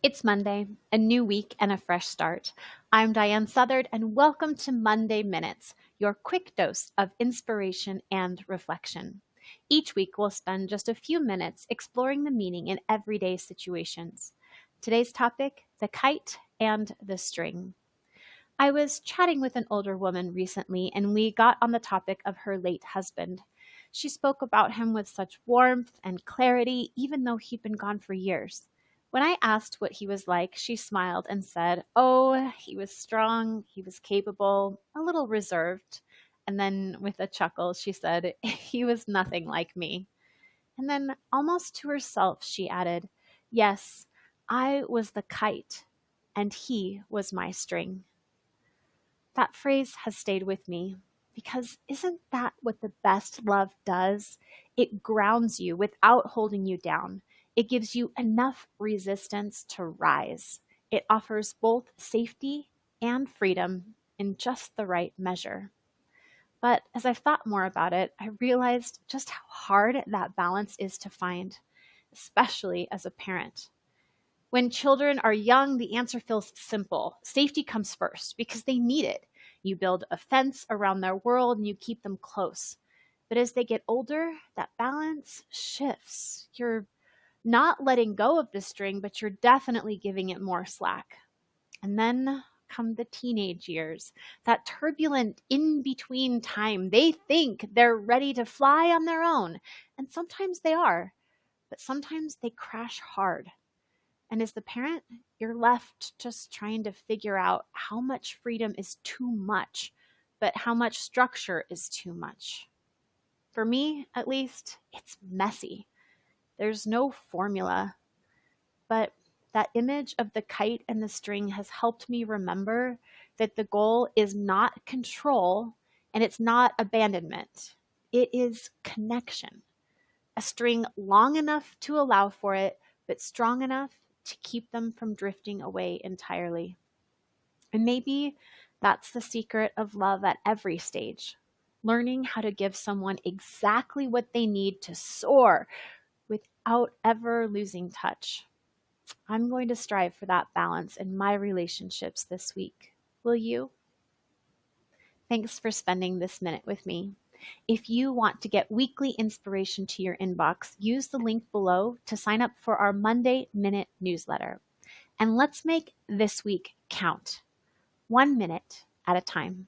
It's Monday, a new week and a fresh start. I'm Diane Southard, and welcome to Monday Minutes, your quick dose of inspiration and reflection. Each week, we'll spend just a few minutes exploring the meaning in everyday situations. Today's topic, the kite and the string. I was chatting with an older woman recently, and we got on the topic of her late husband. She spoke about him with such warmth and clarity, even though he'd been gone for years. When I asked what he was like, she smiled and said, "Oh, he was strong, he was capable, a little reserved." And then with a chuckle, she said, "He was nothing like me." And then, almost to herself, she added, "Yes, I was the kite, and he was my string." That phrase has stayed with me because isn't that what the best love does? It grounds you without holding you down. It gives you enough resistance to rise. It offers both safety and freedom in just the right measure. But as I've thought more about it, I realized just how hard that balance is to find, especially as a parent. When children are young, the answer feels simple. Safety comes first because they need it. You build a fence around their world and you keep them close. But as they get older, that balance shifts. You're not letting go of the string, but you're definitely giving it more slack. And then come the teenage years, that turbulent in-between time. They think they're ready to fly on their own. And sometimes they are, but sometimes they crash hard. And as the parent, you're left just trying to figure out how much freedom is too much, but how much structure is too much. For me, at least, it's messy. There's no formula, but that image of the kite and the string has helped me remember that the goal is not control and it's not abandonment. It is connection. A string long enough to allow for it, but strong enough to keep them from drifting away entirely. And maybe that's the secret of love at every stage. Learning how to give someone exactly what they need to soar without ever losing touch. I'm going to strive for that balance in my relationships this week. Will you? Thanks for spending this minute with me. If you want to get weekly inspiration to your inbox, use the link below to sign up for our Monday Minute newsletter. And let's make this week count, 1 minute at a time.